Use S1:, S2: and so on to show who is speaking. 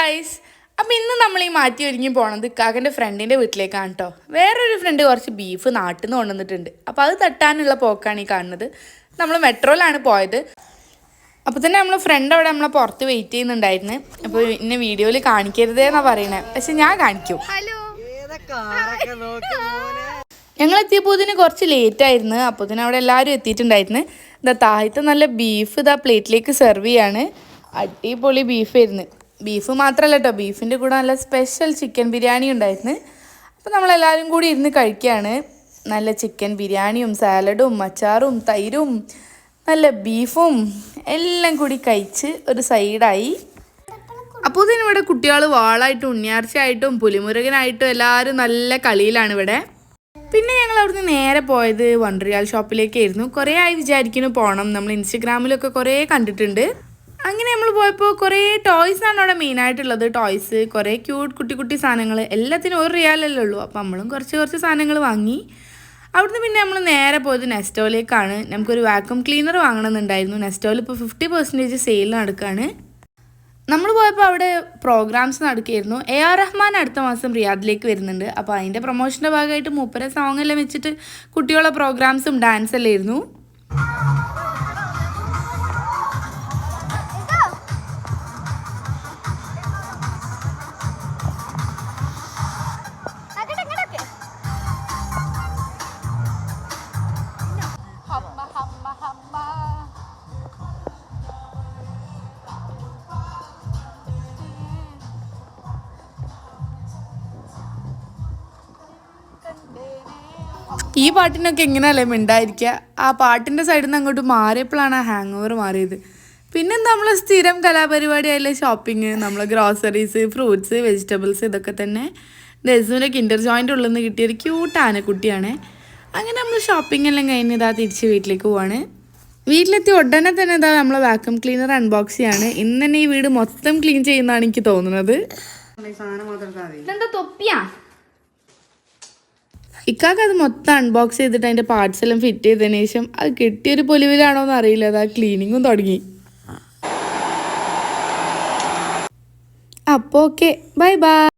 S1: Guys, അപ്പോൾ ഇന്ന് നമ്മൾ ഈ മാറ്റി ഒരുങ്ങി പോണത് ഇക്കാക്കൻ്റെ ഫ്രണ്ടിൻ്റെ വീട്ടിലേക്കാണ് കേട്ടോ. വേറൊരു ഫ്രണ്ട് കുറച്ച് ബീഫ് നാട്ടിൽ നിന്ന് കൊണ്ടുവന്നിട്ടുണ്ട്. അപ്പോൾ അത് തട്ടാനുള്ള പോക്കാണ് ഈ കാണുന്നത്. നമ്മൾ മെട്രോയിലാണ് പോയത്. അപ്പോൾ തന്നെ നമ്മൾ ഫ്രണ്ട് അവിടെ നമ്മളെ പുറത്ത് വെയിറ്റ് ചെയ്യുന്നുണ്ടായിരുന്നു. അപ്പോൾ ഇന്നെ വീഡിയോയിൽ കാണിക്കരുതേ എന്നാണ് പറയണത്, പക്ഷെ ഞാൻ കാണിക്കും. ഞങ്ങൾ എത്തിയപ്പോൾ ഇതിന് കുറച്ച് ലേറ്റ് ആയിരുന്നു. അപ്പോൾ തന്നെ അവിടെ എല്ലാവരും എത്തിയിട്ടുണ്ടായിരുന്നു. ഇതാ താഴത്തെ നല്ല ബീഫ് ഇതാ പ്ലേറ്റിലേക്ക് സെർവ് ചെയ്യാണ്. അടിപൊളി ബീഫായിരുന്നു. ബീഫ് മാത്രമല്ല കേട്ടോ, ബീഫിൻ്റെ കൂടെ നല്ല സ്പെഷ്യൽ ചിക്കൻ ബിരിയാണി ഉണ്ടായിരുന്നു. അപ്പോൾ നമ്മളെല്ലാവരും കൂടി ഇരുന്ന് കഴിക്കുകയാണ്. നല്ല ചിക്കൻ ബിരിയാണിയും സാലഡും അച്ചാറും തൈരും നല്ല ബീഫും എല്ലാം കൂടി കഴിച്ച് ഒരു സൈഡായി. അപ്പോൾ ഇതിനിവിടെ കുട്ടികൾ വാളായിട്ടും ഉണ്ണിയാർച്ചയായിട്ടും പുലിമുരുകനായിട്ടും എല്ലാവരും നല്ല കളിയിലാണ് ഇവിടെ. പിന്നെ ഞങ്ങൾ അവിടുന്ന് നേരെ പോയത് വണ്ടർയാൽ ഷോപ്പിലേക്കായിരുന്നു. കുറേ ആയി വിചാരിക്കുന്നു പോകണം, നമ്മൾ ഇൻസ്റ്റഗ്രാമിലൊക്കെ കുറേ കണ്ടിട്ടുണ്ട്. അങ്ങനെ നമ്മൾ പോയപ്പോൾ കുറേ ടോയ്സാണ് അവിടെ മെയിനായിട്ടുള്ളത്. ടോയ്സ്, കുറേ ക്യൂട്ട് കുട്ടി കുട്ടി സാധനങ്ങൾ, എല്ലാത്തിനും ഒരു റിയാലല്ലേ ഉള്ളൂ. അപ്പോൾ നമ്മളും കുറച്ച് സാധനങ്ങൾ വാങ്ങി. അവിടുന്ന് പിന്നെ നമ്മൾ നേരെ പോയത് നെസ്റ്റോയിലേക്കാണ്. നമുക്കൊരു വാക്യൂം ക്ലീനർ വാങ്ങണമെന്നുണ്ടായിരുന്നു. നെസ്റ്റോയിൽ ഇപ്പോൾ 50% സെയിൽ നടക്കുകയാണ്. നമ്മൾ പോയപ്പോൾ അവിടെ പ്രോഗ്രാംസ് നടക്കുകയായിരുന്നു. AR റഹ്മാൻ അടുത്ത മാസം റിയാദിലേക്ക് വരുന്നുണ്ട്. അപ്പോൾ അതിൻ്റെ പ്രൊമോഷൻ്റെ ഭാഗമായിട്ട് മൂപ്പരെ സോങ് എല്ലാം വെച്ചിട്ട് കുട്ടികളുടെ പ്രോഗ്രാംസും ഡാൻസ് എല്ലാം ആയിരുന്നു. ഈ പാട്ടിനൊക്കെ എങ്ങനെയല്ലേ മിണ്ടായിരിക്കുക. ആ പാട്ടിൻ്റെ സൈഡിൽ നിന്ന് അങ്ങോട്ട് മാറിയപ്പോഴാണ് ആ ഹാങ് ഓവർ മാറിയത്. പിന്നെന്താ നമ്മളെ സ്ഥിരം കലാപരിപാടിയായാലും ഷോപ്പിംഗ്, നമ്മളെ ഗ്രോസറീസ്, ഫ്രൂട്ട്സ്, വെജിറ്റബിൾസ്, ഇതൊക്കെ തന്നെ. ഡെസുവിൻ്റെ കിൻഡർ ജോയിൻ്റെ ഉള്ളിൽ നിന്ന് കിട്ടിയൊരു ക്യൂട്ട് ആനക്കുട്ടിയാണ്. അങ്ങനെ നമ്മൾ ഷോപ്പിംഗ് എല്ലാം കഴിഞ്ഞ് ഇതാ തിരിച്ച് വീട്ടിലേക്ക് പോവാണ്. വീട്ടിലെത്തി ഉടനെ തന്നെ ഇതാ നമ്മളെ വാക്യൂം ക്ലീനർ അൺബോക്സ് ചെയ്യാണ്. ഇന്ന് തന്നെ ഈ വീട് മൊത്തം ക്ലീൻ ചെയ്യുന്നതാണ് എനിക്ക് തോന്നുന്നത്. ഇതെന്താ തൊപ്പിയാ? ഇക്കാക്ക് അത് മൊത്തം അൺബോക്സ് ചെയ്തിട്ട് അതിൻ്റെ പാർട്സ് എല്ലാം ഫിറ്റ് ചെയ്തതിന് ശേഷം അത് കിട്ടിയൊരു പൊലിവിലാണോ എന്ന് അറിയില്ല, അത് ആ ക്ലീനിങ്ങും തുടങ്ങി. അപ്പോൾ ഓക്കെ, ബൈ ബൈ.